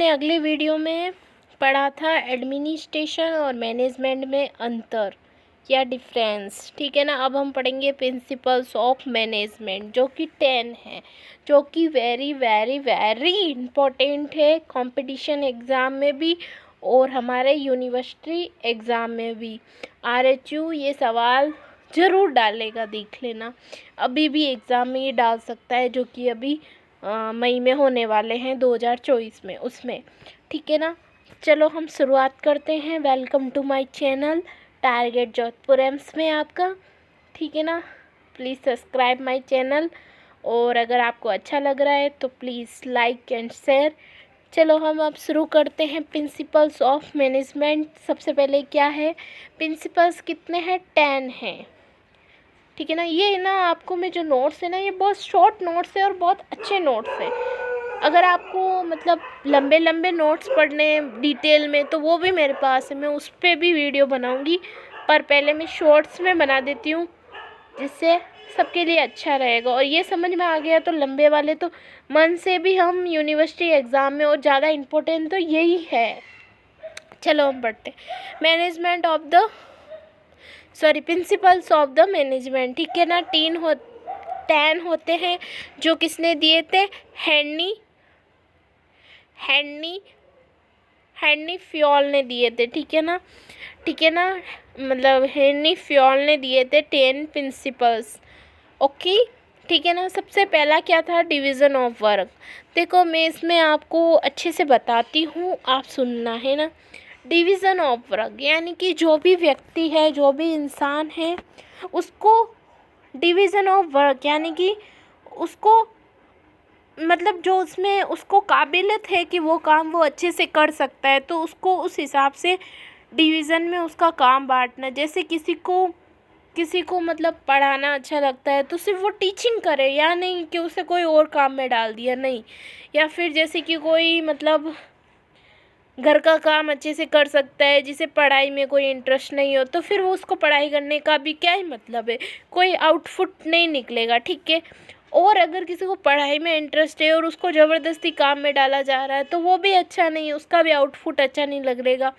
अगले वीडियो में पढ़ा था एडमिनिस्ट्रेशन और मैनेजमेंट में अंतर या डिफरेंस, ठीक है ना। अब हम पढ़ेंगे प्रिंसिपल्स ऑफ मैनेजमेंट, जो कि 10 है, जो कि वेरी वेरी वेरी इम्पोर्टेंट है कंपटीशन एग्ज़ाम में भी और हमारे यूनिवर्सिटी एग्ज़ाम में भी। RHU ये सवाल ज़रूर डालेगा, देख लेना। अभी भी एग्ज़ाम में ये डाल सकता है, जो कि अभी मई में होने वाले हैं 2024 में, उसमें, ठीक है ना। चलो हम शुरुआत करते हैं। Welcome to my channel target Jodhpur AIIMS में आपका, ठीक है ना। प्लीज़ सब्सक्राइब माय चैनल, और अगर आपको अच्छा लग रहा है तो प्लीज़ लाइक एंड शेयर। चलो हम अब शुरू करते हैं। प्रिंसिपल्स ऑफ मैनेजमेंट, सबसे पहले क्या है, प्रिंसिपल्स कितने हैं, 10 हैं, ठीक है ना। ये ना आपको मैं जो नोट्स है ना, ये बहुत शॉर्ट नोट्स है और बहुत अच्छे नोट्स है। अगर आपको मतलब लंबे लंबे नोट्स पढ़ने डिटेल में, तो वो भी मेरे पास है, मैं उस पर भी वीडियो बनाऊंगी, पर पहले मैं शॉर्ट्स में बना देती हूँ, जिससे सबके लिए अच्छा रहेगा। और ये समझ में आ गया तो लंबे वाले तो मन से भी हम यूनिवर्सिटी एग्ज़ाम में, और ज़्यादा इम्पोर्टेंट तो यही है। चलो हम पढ़ते हैं। Management of the principles of the management, ठीक है ना। 10 होते हैं, जो किसने दिए थे, हेनरी फ्योल ने दिए थे, ठीक है ना, ठीक है ना। मतलब हेनरी फ्योल ने दिए थे 10 प्रिंसिपल्स, ओके, ठीक है ना। सबसे पहला क्या था, डिवीज़न ऑफ वर्क। देखो मैं इसमें आपको अच्छे से बताती हूँ, आप सुनना है ना। डिवीज़न ऑफ वर्क यानी कि जो भी व्यक्ति है, जो भी इंसान है, उसको डिवीज़न ऑफ वर्क यानी कि उसको मतलब जो उसमें उसको काबिलियत है कि वो काम वो अच्छे से कर सकता है, तो उसको उस हिसाब से डिवीज़न में उसका काम बांटना। जैसे किसी को मतलब पढ़ाना अच्छा लगता है, तो सिर्फ वो टीचिंग करे, या नहीं कि उसे कोई और काम में डाल दिया, नहीं। या फिर जैसे कि कोई मतलब घर का काम अच्छे से कर सकता है, जिसे पढ़ाई में कोई इंटरेस्ट नहीं हो, तो फिर वो उसको पढ़ाई करने का भी क्या ही मतलब है, कोई आउटपुट नहीं निकलेगा, ठीक है। और अगर किसी को पढ़ाई में इंटरेस्ट है और उसको ज़बरदस्ती काम में डाला जा रहा है, तो वो भी अच्छा नहीं, उसका भी आउटपुट अच्छा नहीं लगेगा।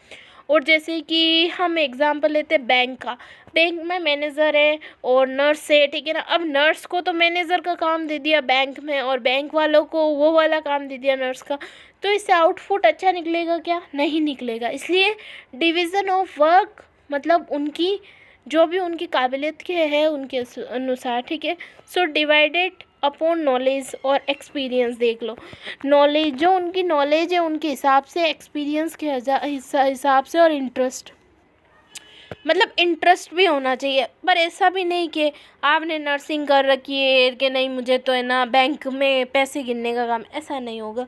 और जैसे कि हम एग्ज़ाम्पल लेते हैं बैंक का, बैंक में मैनेजर है और नर्स है, ठीक है ना। अब नर्स को तो मैनेजर का काम दे दिया बैंक में, और बैंक वालों को वो वाला काम दे दिया नर्स का, तो इससे आउटपुट अच्छा निकलेगा क्या, नहीं निकलेगा। इसलिए डिवीज़न ऑफ वर्क मतलब उनकी जो भी उनकी काबिलियत के है उनके अनुसार, ठीक है। सो डिवाइडेड अपॉन नॉलेज और एक्सपीरियंस, देख लो, नॉलेज जो उनकी नॉलेज है उनके हिसाब से, एक्सपीरियंस के हिसाब से, और इंटरेस्ट मतलब इंटरेस्ट भी होना चाहिए। पर ऐसा भी नहीं कि आपने नर्सिंग कर रखी है कि नहीं मुझे तो है ना बैंक में पैसे गिनने का काम, ऐसा नहीं होगा।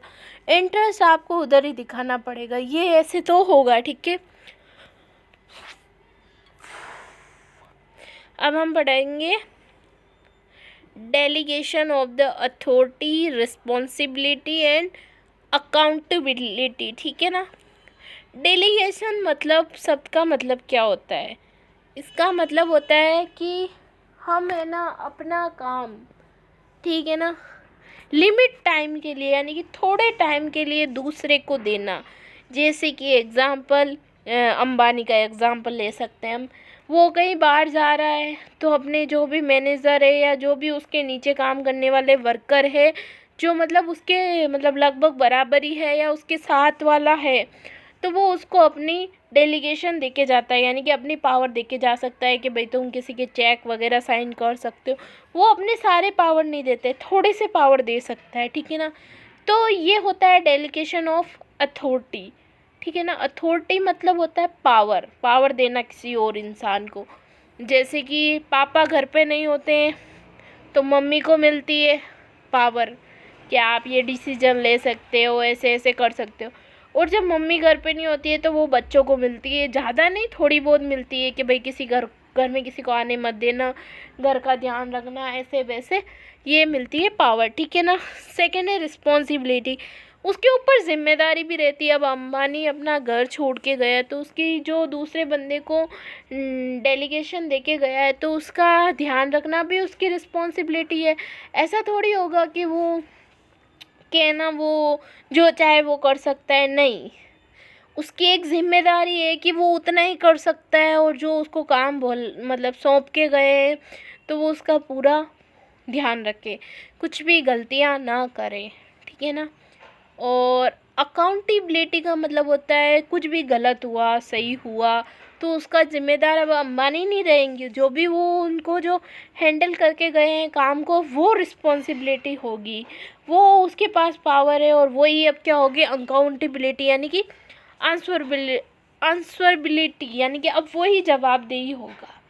इंटरेस्ट आपको उधर ही दिखाना पड़ेगा, ये ऐसे तो होगा, ठीक है। अब हम पढ़ेंगे delegation of the authority, responsibility and accountability, ठीक है ना। डेलीगेशन मतलब सबका मतलब क्या होता है, इसका मतलब होता है कि हम है ना अपना काम, ठीक है ना, लिमिट टाइम के लिए यानी कि थोड़े टाइम के लिए दूसरे को देना। जैसे कि एग्ज़ाम्पल अंबानी का एग्ज़ाम्पल ले सकते हैं हम। वो कहीं बाहर जा रहा है, तो अपने जो भी मैनेजर है या जो भी उसके नीचे काम करने वाले वर्कर है, जो मतलब उसके मतलब लगभग बराबरी है या उसके साथ वाला है, तो वो उसको अपनी डेलीगेशन देके जाता है, यानी कि अपनी पावर देके जा सकता है कि भाई तुम किसी के चेक वगैरह साइन कर सकते हो। वो अपने सारे पावर नहीं देते, थोड़े से पावर दे सकता है, ठीक है ना। तो ये होता है डेलीगेशन ऑफ अथॉरिटी, ठीक है ना। अथॉरिटी मतलब होता है पावर, पावर देना किसी और इंसान को। जैसे कि पापा घर पे नहीं होते हैं, तो मम्मी को मिलती है पावर कि आप ये डिसीजन ले सकते हो, ऐसे ऐसे कर सकते हो। और जब मम्मी घर पे नहीं होती है, तो वो बच्चों को मिलती है, ज़्यादा नहीं, थोड़ी बहुत मिलती है कि भाई किसी घर में किसी को आने मत देना, घर का ध्यान रखना, ऐसे वैसे, ये मिलती है पावर, ठीक है ना। सेकेंड है रिस्पॉन्सिबिलिटी, उसके ऊपर जिम्मेदारी भी रहती है। अब अंबानी अपना घर छोड़ के गया, तो उसकी जो दूसरे बंदे को डेलीगेशन देके गया है, तो उसका ध्यान रखना भी उसकी रिस्पॉन्सिबिलिटी है। ऐसा थोड़ी होगा कि वो कि ना वो जो चाहे वो कर सकता है, नहीं, उसकी एक जिम्मेदारी है कि वो उतना ही कर सकता है, और जो उसको काम मतलब सौंप के गए तो वो उसका पूरा ध्यान रखे, कुछ भी गलतियाँ ना करे, ठीक है ना। और अकाउंटेबिलिटी का मतलब होता है कुछ भी गलत हुआ सही हुआ तो उसका ज़िम्मेदार अब अंबानी नहीं रहेंगे, जो भी वो उनको जो हैंडल करके गए हैं काम को, वो रिस्पॉन्सिबिलिटी होगी, वो उसके पास पावर है, और वही अब क्या होगी, अकाउंटेबिलिटी यानी कि आंसरबिलिटी, यानी कि अब वही जवाबदेही होगा।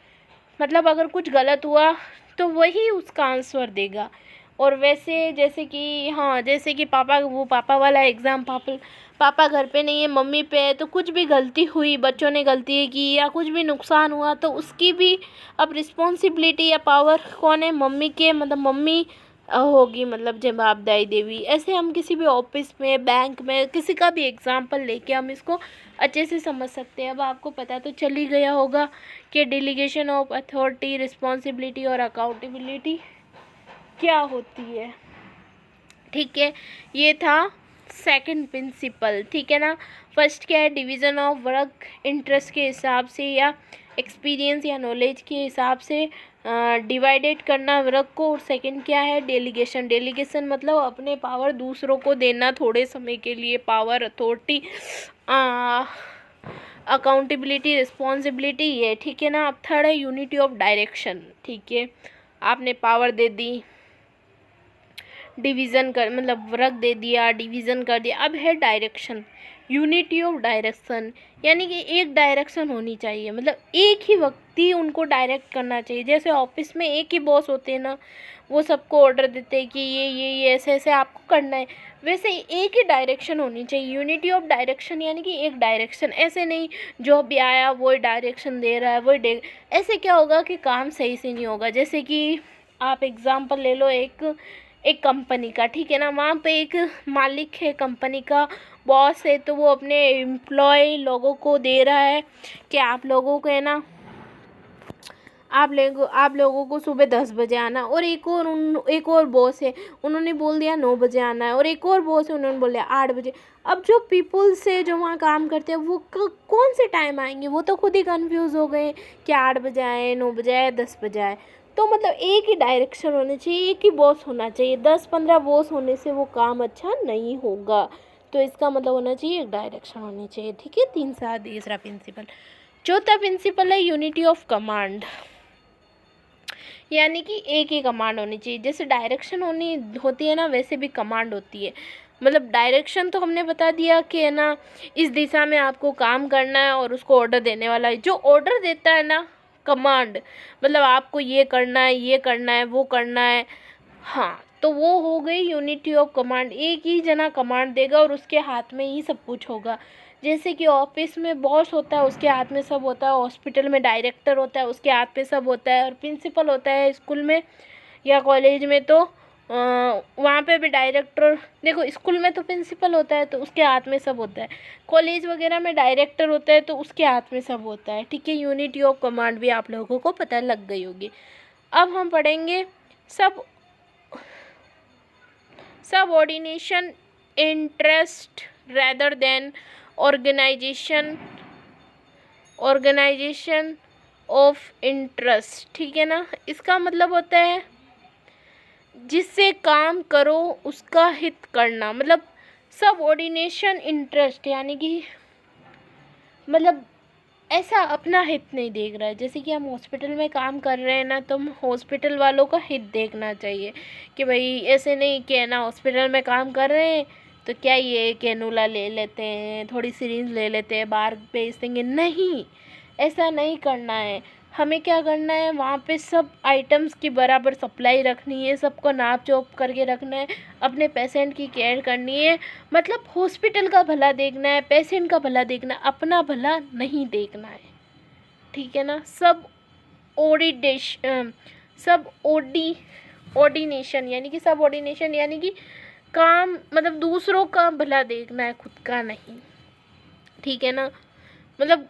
मतलब अगर कुछ गलत हुआ तो वही उसका आंसर देगा। और वैसे जैसे कि हाँ, जैसे कि पापा वाला एग्ज़ाम, पापा घर पे नहीं है, मम्मी पे है, तो कुछ भी गलती हुई, बच्चों ने गलती की या कुछ भी नुकसान हुआ तो उसकी भी अब रिस्पॉन्सिबिलिटी या पावर कौन है, मम्मी के, मतलब मम्मी होगी, मतलब जवाबदारी देवी। ऐसे हम किसी भी ऑफिस में, बैंक में, किसी का भी एग्जाम्पल लेके हम इसको अच्छे से समझ सकते हैं। अब आपको पता तो चल ही गया होगा कि डेलीगेशन ऑफ अथॉरिटी, रिस्पॉन्सिबिलिटी और अकाउंटेबिलिटी क्या होती है, ठीक है। ये था सेकंड प्रिंसिपल, ठीक है ना। फर्स्ट क्या है, डिवीज़न ऑफ वर्क इंटरेस्ट के हिसाब से या एक्सपीरियंस या नॉलेज के हिसाब से डिवाइडेड करना वर्क को। और सेकंड क्या है, डेलीगेशन मतलब अपने पावर दूसरों को देना थोड़े समय के लिए, पावर, अथॉरिटी, अकाउंटेबिलिटी, रिस्पॉन्सिबिलिटी, ये, ठीक है ना। अब थर्ड है यूनिटी ऑफ डायरेक्शन, ठीक है, आपने पावर दे दी, डिवीज़न कर मतलब वर्क दे दिया, डिवीज़न कर दिया, अब है डायरेक्शन, यूनिटी ऑफ डायरेक्शन, यानी कि एक डायरेक्शन होनी चाहिए, मतलब एक ही व्यक्ति उनको डायरेक्ट करना चाहिए। जैसे ऑफिस में एक ही बॉस होते हैं ना, वो सबको ऑर्डर देते हैं कि ये ऐसे ऐसे आपको करना है, वैसे एक ही डायरेक्शन होनी चाहिए, यूनिटी ऑफ डायरेक्शन, यानी कि एक डायरेक्शन। ऐसे नहीं जो भी आया वही डायरेक्शन दे रहा है, वही ऐसे क्या होगा कि काम सही से नहीं होगा। जैसे कि आप एग्ज़ाम्पल ले लो एक कंपनी का, ठीक है ना, वहाँ पे एक मालिक है, कंपनी का बॉस है, तो वो अपने एम्प्लॉय लोगों को दे रहा है कि आप लोगों को है ना, आप लोगों को सुबह 10 बजे आना। और एक और बॉस है, उन्होंने बोल दिया 9 बजे आना है। और एक और बॉस है, उन्होंने बोल दिया 8 बजे। अब जो पीपल्स से जो वहाँ काम करते हैं वो कौन से टाइम आएंगे, वो तो खुद ही कंफ्यूज हो गए कि 8 बजे आए, 9 बजे आए, 10 बजे आए। तो मतलब एक ही डायरेक्शन होनी चाहिए, एक ही बॉस होना चाहिए। 10-15 बॉस होने से वो काम अच्छा नहीं होगा, तो इसका मतलब होना चाहिए एक डायरेक्शन होनी चाहिए, ठीक है। तीसरा प्रिंसिपल। चौथा प्रिंसिपल है यूनिटी ऑफ कमांड, यानी कि एक ही कमांड होनी चाहिए। जैसे डायरेक्शन होती है ना, वैसे भी कमांड होती है। मतलब डायरेक्शन तो हमने बता दिया कि है ना, इस दिशा में आपको काम करना है, और उसको ऑर्डर देने वाला है जो ऑर्डर देता है ना, कमांड, मतलब आपको ये करना है, ये करना है, वो करना है, हाँ, तो वो हो गई यूनिटी ऑफ कमांड। एक ही जना कमांड देगा और उसके हाथ में ही सब कुछ होगा। जैसे कि ऑफिस में बॉस होता है, उसके हाथ में सब होता है। हॉस्पिटल में डायरेक्टर होता है, उसके हाथ में सब होता है। और प्रिंसिपल होता है स्कूल में या कॉलेज में, तो वहाँ पे भी डायरेक्टर, देखो स्कूल में तो प्रिंसिपल होता है तो उसके हाथ में सब होता है, कॉलेज वगैरह में डायरेक्टर होता है तो उसके हाथ में सब होता है, ठीक है। यूनिटी ऑफ कमांड भी आप लोगों को पता लग गई होगी। अब हम पढ़ेंगे subordination, interest rather than organisation of interest, ठीक है ना। इसका मतलब होता है जिससे काम करो उसका हित करना, मतलब सबऑर्डिनेशन इंटरेस्ट, यानी कि मतलब ऐसा अपना हित नहीं देख रहा है। जैसे कि हम हॉस्पिटल में काम कर रहे हैं ना, तो हम हॉस्पिटल वालों का हित देखना चाहिए कि भाई ऐसे नहीं कि है ना, हॉस्पिटल में काम कर रहे हैं तो क्या ये कैनुला ले लेते हैं, थोड़ी सिरिंज ले लेते हैं, बाहर भेज देंगे, नहीं, ऐसा नहीं करना है। हमें क्या करना है, वहाँ पे सब आइटम्स की बराबर सप्लाई रखनी है, सबको नाप जोप करके रखना है, अपने पेशेंट की केयर करनी है। मतलब हॉस्पिटल का भला देखना है, पेशेंट का भला देखना है, अपना भला नहीं देखना है, ठीक है ना। सबऑर्डिनेशन यानी कि काम, मतलब दूसरों का भला देखना है, खुद का नहीं, ठीक है ना। मतलब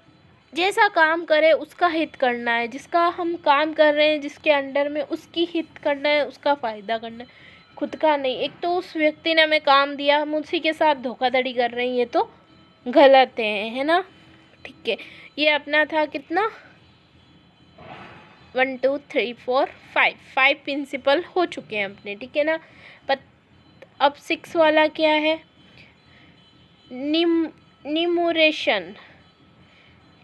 जैसा काम करे उसका हित करना है, जिसका हम काम कर रहे हैं जिसके अंडर में, उसकी हित करना है, उसका फ़ायदा करना है, खुद का नहीं। एक तो उस व्यक्ति ने हमें काम दिया, हम उसी के साथ धोखाधड़ी कर रहे हैं, ये तो गलत है ना। ठीक है, ये अपना था कितना 1 2 3 4 5 प्रिंसिपल हो चुके हैं अपने, ठीक है ना। अब 6 वाला क्या है, निमोरेशन।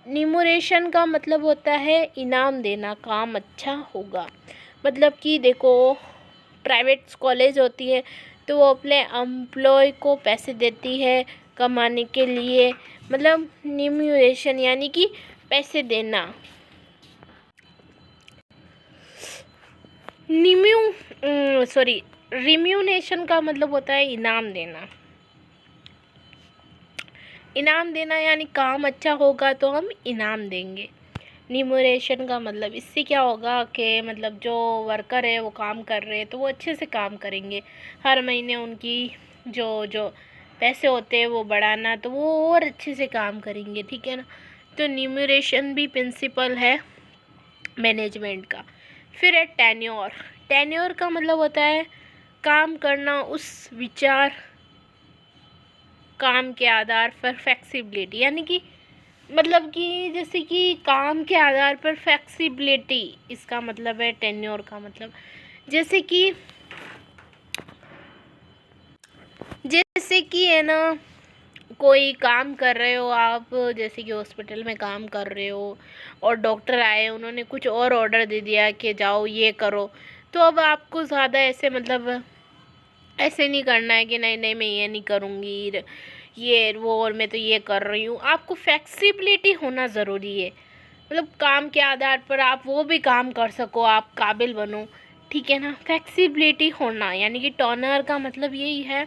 निमोरेशन का मतलब होता है इनाम देना, काम अच्छा होगा। मतलब कि देखो, प्राइवेट कॉलेज होती है तो वो अपने एम्प्लॉय को पैसे देती है कमाने के लिए, मतलब निमोरेशन यानी कि पैसे देना। रिम्यूनेशन का मतलब होता है इनाम देना। इनाम देना यानी काम अच्छा होगा तो हम इनाम देंगे। निमोरेशन का मतलब इससे क्या होगा कि मतलब जो वर्कर है वो काम कर रहे हैं तो वो अच्छे से काम करेंगे, हर महीने उनकी जो जो पैसे होते हैं वो बढ़ाना, तो वो और अच्छे से काम करेंगे, ठीक है ना। तो निमोरेशन भी प्रिंसिपल है मैनेजमेंट का। फिर है टेन्योर। टेन्योर का मतलब होता है काम करना उस विचार काम के आधार पर फ्लेक्सिबिलिटी, यानी कि मतलब कि जैसे कि काम के आधार पर फ्लेक्सिबिलिटी, इसका मतलब है टेन्योर का मतलब। जैसे कि है ना, कोई काम कर रहे हो आप, जैसे कि हॉस्पिटल में काम कर रहे हो और डॉक्टर आए, उन्होंने कुछ और ऑर्डर दे दिया कि जाओ ये करो, तो अब आपको ज़्यादा ऐसे मतलब ऐसे नहीं करना है कि नहीं नहीं मैं ये नहीं करूँगी, ये वो और मैं तो ये कर रही हूँ। आपको फ्लेक्सिबिलिटी होना ज़रूरी है, मतलब काम के आधार पर आप वो भी काम कर सको, आप काबिल बनो, ठीक है ना। फ्लेक्सिबिलिटी होना यानी कि टर्नर का मतलब यही है,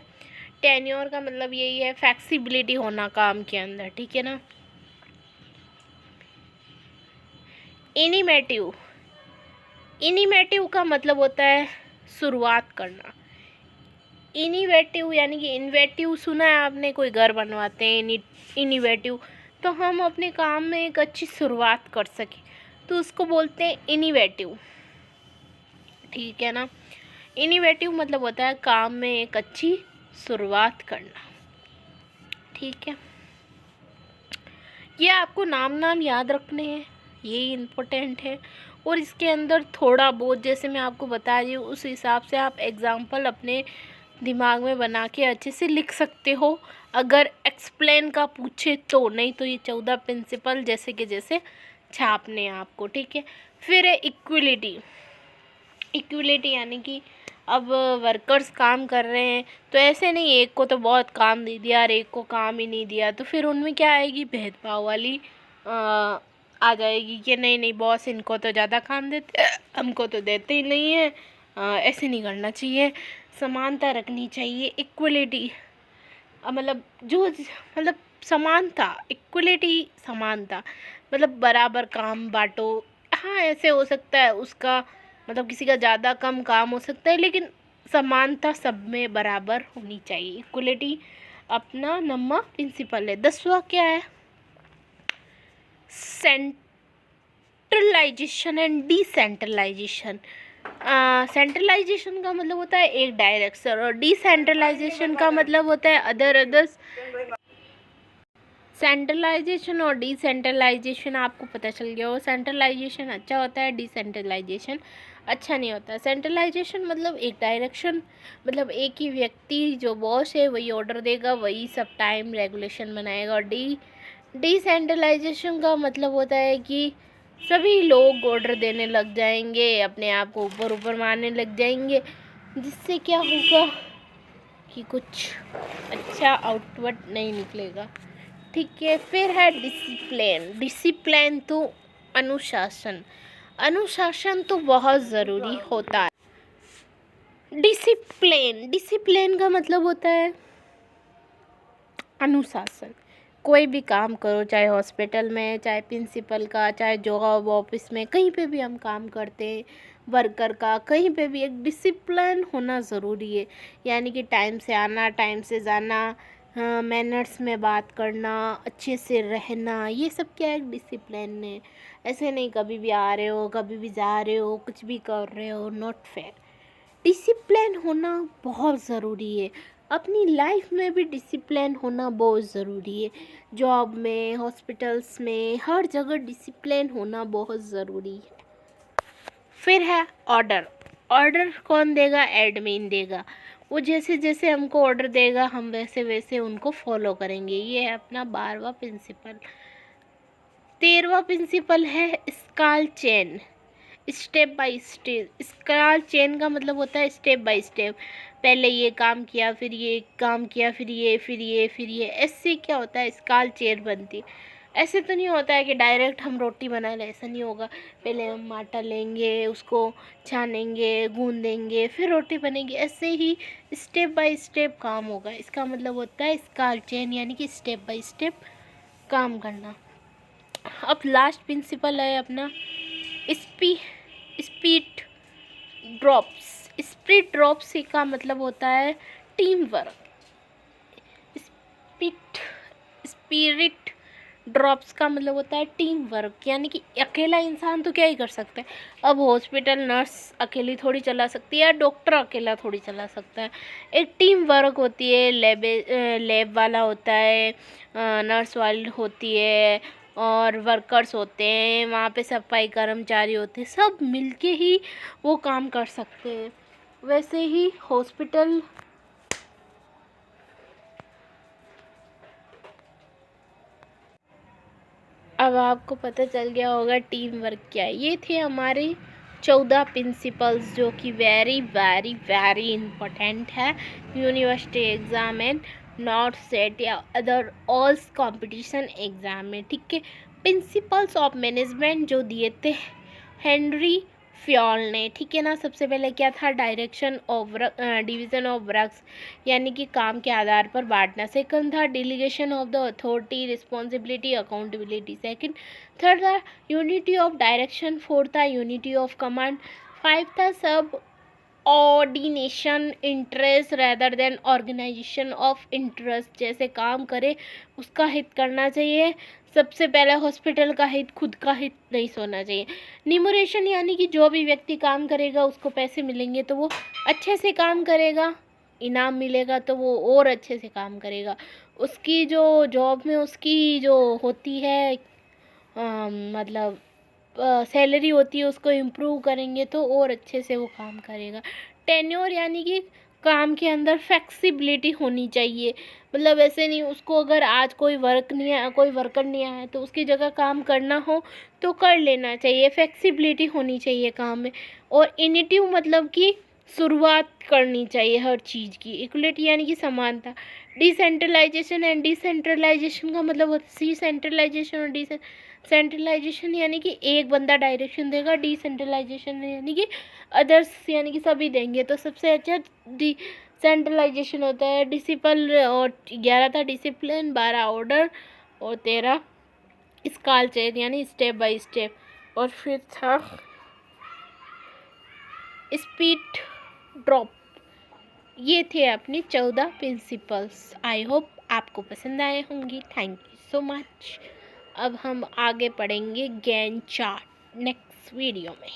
टेन्योर का मतलब यही है, फ्लेक्सिबिलिटी होना काम के अंदर, ठीक है ना। इनिमेटिव। इनिमेटिव का मतलब होता है शुरुआत करना। इनिवेटिव यानी कि इन्वेटिव सुना है आपने, कोई घर बनवाते हैं इनिवेटिव, तो हम अपने काम में एक अच्छी शुरुआत कर सकें तो उसको बोलते हैं इनिवेटिव, ठीक है ना। इनिवेटिव मतलब होता है काम में एक अच्छी शुरुआत करना, ठीक है। ये आपको नाम याद रखने हैं, ये इम्पोर्टेंट है। और इसके अंदर थोड़ा बहुत जैसे मैं आपको बता रही हूँ उस हिसाब से आप एग्ज़ाम्पल अपने दिमाग में बना के अच्छे से लिख सकते हो, अगर एक्सप्लेन का पूछे तो, नहीं तो ये 14 प्रिंसिपल जैसे कि जैसे छापने आपको, ठीक है। फिर है इक्वलिटी। इक्वलिटी यानी कि अब वर्कर्स काम कर रहे हैं तो ऐसे नहीं एक को तो बहुत काम दे दिया और एक को काम ही नहीं दिया, तो फिर उनमें क्या आएगी, भेदभाव वाली आ जाएगी कि नहीं नहीं बॉस इनको तो ज़्यादा काम देते हमको तो देते ही नहीं है। ऐसे नहीं करना चाहिए, समानता रखनी चाहिए। इक्वलिटी मतलब जो मतलब समानता, इक्वलिटी समानता मतलब बराबर काम बांटो। हाँ ऐसे हो सकता है उसका मतलब किसी का ज़्यादा कम काम हो सकता है, लेकिन समानता सब में बराबर होनी चाहिए। इक्वलिटी अपना नंबर प्रिंसिपल है। 10वां क्या है, सेंट्रलाइजेशन एंड डिसेंट्रलाइजेशन। सेंट्रलाइजेशन का मतलब होता है एक डायरेक्शन और डिसेंट्रलाइजेशन का मतलब होता है अदर्स। सेंट्रलाइजेशन और डिसेंट्रलाइजेशन आपको पता चल गया हो, सेंट्रलाइजेशन अच्छा होता है, डिसेंट्रलाइजेशन अच्छा नहीं होता। सेंट्रलाइजेशन मतलब एक डायरेक्शन, मतलब एक ही व्यक्ति जो बॉस है वही ऑर्डर देगा, वही सब टाइम रेगुलेशन बनाएगा। और डिसेंट्रलाइजेशन का मतलब होता है कि सभी लोग ऑर्डर देने लग जाएंगे, अपने आप को ऊपर ऊपर मारने लग जाएंगे, जिससे क्या होगा कि कुछ अच्छा आउटपुट नहीं निकलेगा, ठीक है। फिर है डिसिप्लिन। डिसिप्लिन तो अनुशासन, अनुशासन तो बहुत ज़रूरी होता है। डिसिप्लिन का मतलब होता है अनुशासन। कोई भी काम करो, चाहे हॉस्पिटल में, चाहे प्रिंसिपल का, चाहे जॉब ऑफिस में, कहीं पे भी हम काम करते हैं, वर्कर का, कहीं पे भी एक डिसिप्लिन होना ज़रूरी है। यानी कि टाइम से आना, टाइम से जाना, हाँ मैनर्स में बात करना, अच्छे से रहना, ये सब क्या है, डिसिप्लिन है। ऐसे नहीं कभी भी आ रहे हो कभी भी जा रहे हो कुछ भी कर रहे हो, नॉट फेयर, डिसिप्लिन होना बहुत ज़रूरी है। अपनी लाइफ में भी डिसिप्लिन होना बहुत ज़रूरी है। जॉब में, हॉस्पिटल्स में, हर जगह डिसिप्लिन होना बहुत ज़रूरी है। फिर है ऑर्डर। ऑर्डर कौन देगा? एडमिन देगा। वो जैसे जैसे हमको ऑर्डर देगा हम वैसे वैसे उनको फॉलो करेंगे। ये है अपना 12वां प्रिंसिपल। 13वां प्रिंसिपल है scale chain, step by step. Scale chain का मतलब होता है स्टेप बाय स्टेप। पहले ये काम किया, फिर ये काम किया, फिर ये, फिर ये, फिर ये। ऐसे क्या होता है? स्काल चेन बनती है। ऐसे तो नहीं होता है कि डायरेक्ट हम रोटी बना लें, ऐसा नहीं होगा। पहले हम आटा लेंगे, उसको छानेंगे, गूंदेंगे, फिर रोटी बनेगी। ऐसे ही स्टेप बाय स्टेप काम होगा। इसका मतलब होता है स्काल चेन, यानी कि स्टेप बाय स्टेप काम करना। अब लास्ट प्रिंसिपल है अपना स्पीड ड्रॉप्स। स्पीड ड्रॉप्स का मतलब होता है टीम वर्क। स्पिरिट ड्रॉप्स का मतलब होता है टीम वर्क, यानी कि अकेला इंसान तो क्या ही कर सकता है। अब हॉस्पिटल नर्स अकेली थोड़ी चला सकती है, डॉक्टर अकेला थोड़ी चला सकता है। एक टीम वर्क होती है। लैब वाला होता है, नर्स वाली होती है, और वर्कर्स होते हैं वहाँ पे, सफाई कर्मचारी होते हैं, सब मिलके ही वो काम कर सकते हैं। वैसे ही हॉस्पिटल अब आपको पता चल गया होगा टीम वर्क क्या है। ये थे हमारे 14 प्रिंसिपल्स, जो कि वेरी वेरी वेरी इम्पोर्टेंट है university exam and not set या अदर ऑल कंपटीशन एग्ज़ाम में। ठीक है। प्रिंसिपल्स ऑफ मैनेजमेंट जो दिए थे हेनरी फ्योल ने। ठीक है ना। सबसे पहले क्या था? Direction of division of works, यानी कि काम के आधार पर बांटना। सेकंड था delegation of the authority, responsibility, accountability. Second third था यूनिटी ऑफ डायरेक्शन। फोर्थ था यूनिटी ऑफ कमांड। फाइव था subordination interest rather than organisation of interest. जैसे काम करे उसका हित करना चाहिए। सबसे पहले हॉस्पिटल का हित, खुद का हित नहीं सोना चाहिए। निमोरेशन, यानी कि जो भी व्यक्ति काम करेगा उसको पैसे मिलेंगे तो वो अच्छे से काम करेगा, इनाम मिलेगा तो वो और अच्छे से काम करेगा। उसकी जो जॉब में उसकी जो होती है मतलब सैलरी होती है, उसको इम्प्रूव करेंगे तो और अच्छे से वो काम करेगा। टेन्योर, यानी कि काम के अंदर फ्लेक्सिबिलिटी होनी चाहिए। मतलब ऐसे नहीं, उसको अगर आज कोई वर्कर नहीं आया तो उसकी जगह काम करना हो तो कर लेना चाहिए। फ्लेक्सिबिलिटी होनी चाहिए काम में। और इनिटिव मतलब कि शुरुआत करनी चाहिए हर चीज़ की। इक्वलिटी, यानी कि समानता। डिसेंट्रलाइजेशन एंड डिसेंट्रलाइजेशन का मतलब होता है सेंट्रलाइजेशन और सेंट्रलाइजेशन, यानी कि एक बंदा डायरेक्शन देगा। डिसेंट्रलाइजेशन यानी कि अदर्स, यानी कि सभी देंगे। तो सबसे अच्छा डिसेंट्रलाइजेशन होता है। डिसिपल और 11 था डिसिप्लिन, 12 ऑर्डर और 13 स्काल चेन, यानी स्टेप बाय स्टेप। और फिर था स्पीड ड्रॉप। ये थे अपने 14 प्रिंसिपल्स। आई होप आपको पसंद आए होंगे। Thank you so much. अब हम आगे पढ़ेंगे गैन चार्ट नेक्स्ट वीडियो में।